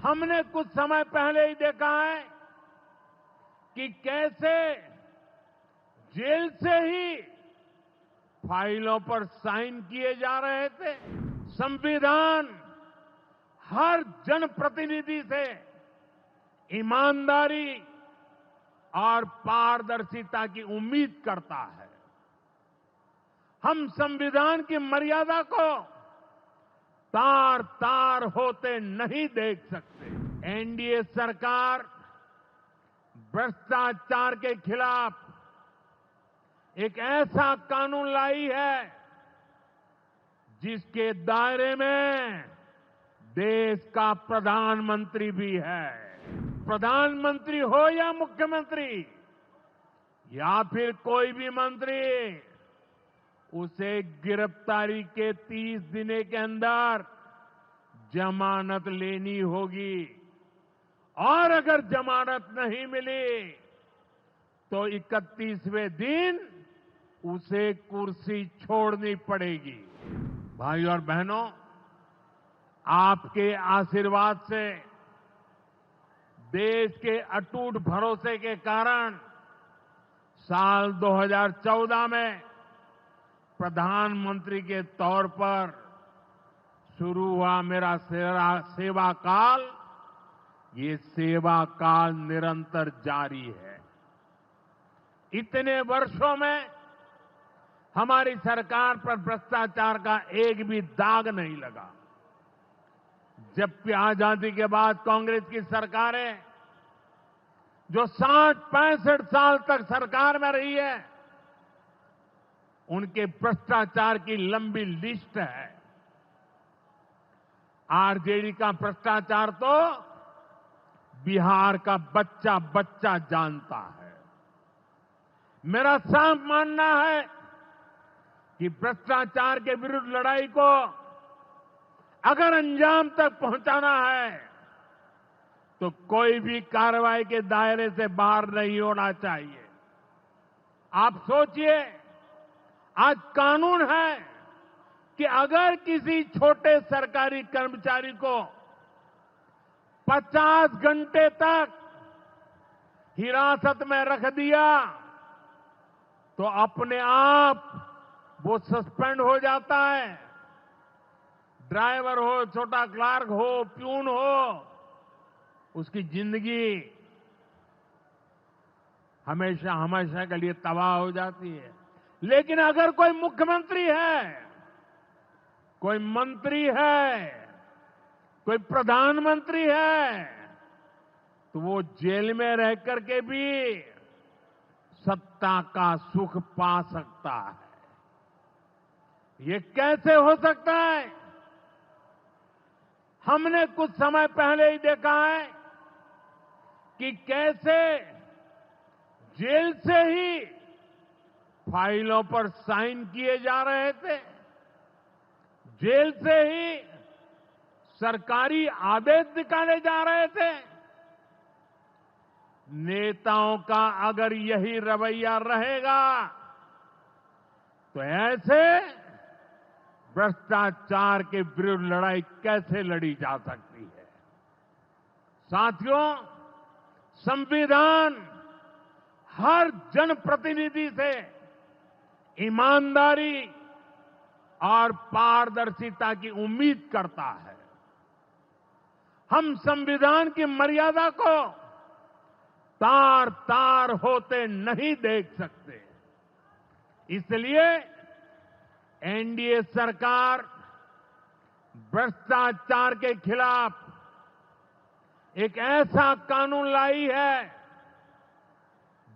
हमने कुछ समय पहले ही देखा है कि कैसे जेल से ही फाइलों पर साइन किए जा रहे थे। संविधान हर जनप्रतिनिधि से ईमानदारी और पारदर्शिता की उम्मीद करता है। हम संविधान की मर्यादा को तार तार होते नहीं देख सकते। एनडीए सरकार भ्रष्टाचार के खिलाफ एक ऐसा कानून लाई है जिसके दायरे में देश का प्रधानमंत्री भी है। प्रधानमंत्री हो या मुख्यमंत्री या फिर कोई भी मंत्री, उसे गिरफ्तारी के 30 दिन के अंदर जमानत लेनी होगी और अगर जमानत नहीं मिली तो 31वें दिन उसे कुर्सी छोड़नी पड़ेगी। भाई और बहनों, आपके आशीर्वाद से, देश के अटूट भरोसे के कारण साल 2014 में प्रधानमंत्री के तौर पर शुरू हुआ मेरा सेवा काल, ये सेवा काल निरंतर जारी है। इतने वर्षों में हमारी सरकार पर भ्रष्टाचार का एक भी दाग नहीं लगा। जबकि आजादी के बाद कांग्रेस की सरकारें जो 60-65 साल तक सरकार में रही है, उनके भ्रष्टाचार की लंबी लिस्ट है। आरजेडी का भ्रष्टाचार तो बिहार का बच्चा बच्चा जानता है। मेरा साफ मानना है कि भ्रष्टाचार के विरुद्ध लड़ाई को अगर अंजाम तक पहुंचाना है तो कोई भी कार्रवाई के दायरे से बाहर नहीं होना चाहिए। आप सोचिए, आज कानून है कि अगर किसी छोटे सरकारी कर्मचारी को 50 घंटे तक हिरासत में रख दिया तो अपने आप वो सस्पेंड हो जाता है। ड्राइवर हो, छोटा क्लार्क हो, प्यून हो, उसकी जिंदगी हमेशा हमेशा के लिए तबाह हो जाती है। लेकिन अगर कोई मुख्यमंत्री है, कोई मंत्री है, कोई प्रधानमंत्री है, तो वो जेल में रह करके भी सत्ता का सुख पा सकता है। ये कैसे हो सकता है? हमने कुछ समय पहले ही देखा है कि कैसे जेल से ही फाइलों पर साइन किए जा रहे थे। जेल से ही सरकारी आदेश निकाले जा रहे थे। नेताओं का अगर यही रवैया रहेगा तो ऐसे भ्रष्टाचार के विरुद्ध लड़ाई कैसे लड़ी जा सकती है? साथियों, संविधान हर जनप्रतिनिधि से ईमानदारी और पारदर्शिता की उम्मीद करता है। हम संविधान की मर्यादा को तार तार होते नहीं देख सकते। इसलिए एनडीए सरकार भ्रष्टाचार के खिलाफ एक ऐसा कानून लाई है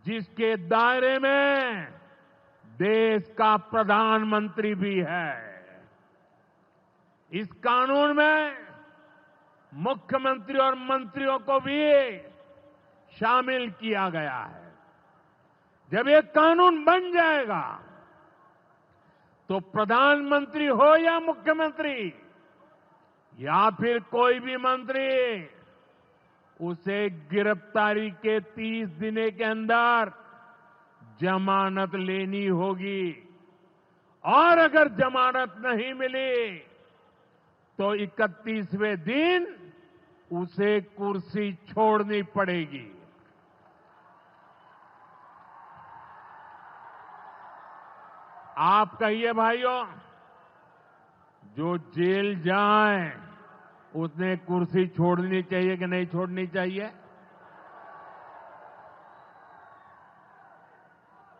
जिसके दायरे में देश का प्रधानमंत्री भी है। इस कानून में मुख्यमंत्री और मंत्रियों को भी शामिल किया गया है। जब ये कानून बन जाएगा तो प्रधानमंत्री हो या मुख्यमंत्री या फिर कोई भी मंत्री, उसे गिरफ्तारी के 30 दिन के अंदर जमानत लेनी होगी और अगर जमानत नहीं मिली तो 31वें दिन उसे कुर्सी छोड़नी पड़ेगी। आप कहिए भाइयों, जो जेल जाए उसने कुर्सी छोड़नी चाहिए कि नहीं छोड़नी चाहिए?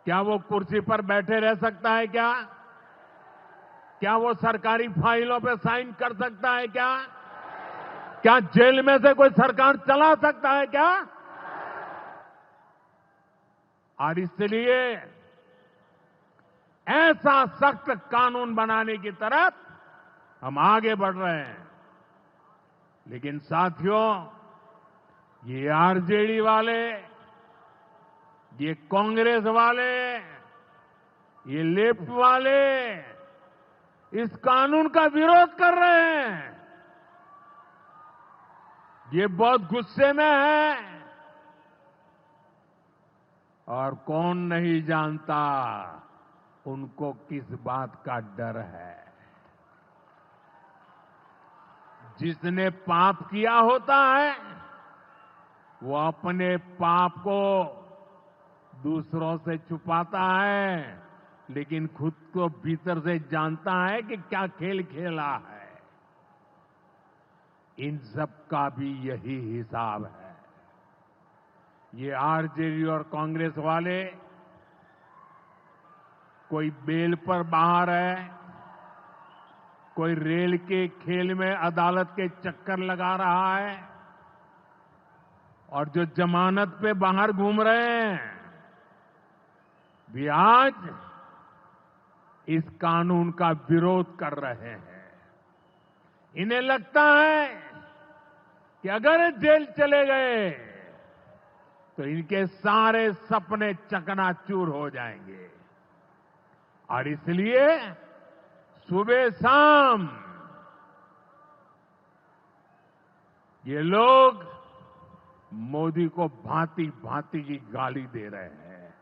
क्या वो कुर्सी पर बैठे रह सकता है क्या? क्या वो सरकारी फाइलों पे साइन कर सकता है क्या? क्या जेल में से कोई सरकार चला सकता है क्या? और इसलिए ऐसा सख्त कानून बनाने की तरफ हम आगे बढ़ रहे हैं। लेकिन साथियों, ये आरजेडी वाले, ये कांग्रेस वाले, ये लेफ्ट वाले इस कानून का विरोध कर रहे हैं। ये बहुत गुस्से में है और कौन नहीं जानता उनको किस बात का डर है। जिसने पाप किया होता है वो अपने पाप को दूसरों से छुपाता है, लेकिन खुद को भीतर से जानता है कि क्या खेल खेला है। इन सब का भी यही हिसाब है। ये आरजेडी और कांग्रेस वाले कोई बेल पर बाहर है, कोई रेल के खेल में अदालत के चक्कर लगा रहा है, और जो जमानत पे बाहर घूम रहे हैं वे आज इस कानून का विरोध कर रहे हैं। इन्हें लगता है कि अगर जेल चले गए तो इनके सारे सपने चकनाचूर हो जाएंगे, और इसलिए सुबह शाम ये लोग मोदी को भांति भांति की गाली दे रहे हैं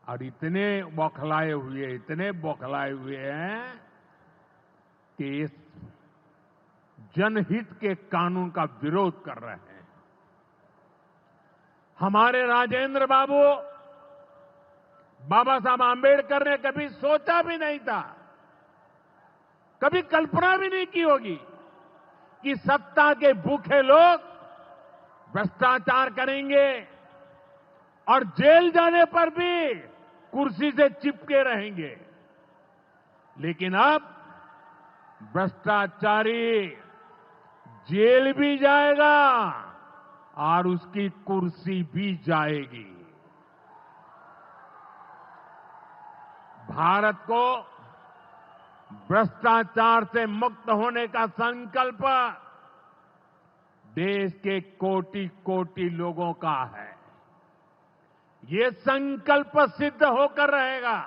और इतने बौखलाए हुए हैं कि इस जनहित के कानून का विरोध कर रहे हैं। हमारे राजेंद्र बाबू, बाबा साहब आंबेडकर ने कभी सोचा भी नहीं था, कभी कल्पना भी नहीं की होगी कि सत्ता के भूखे लोग भ्रष्टाचार करेंगे और जेल जाने पर भी कुर्सी से चिपके रहेंगे। लेकिन अब भ्रष्टाचारी जेल भी जाएगा और उसकी कुर्सी भी जाएगी। भारत को भ्रष्टाचार से मुक्त होने का संकल्प देश के कोटि कोटि लोगों का है। ये संकल्प सिद्ध होकर रहेगा।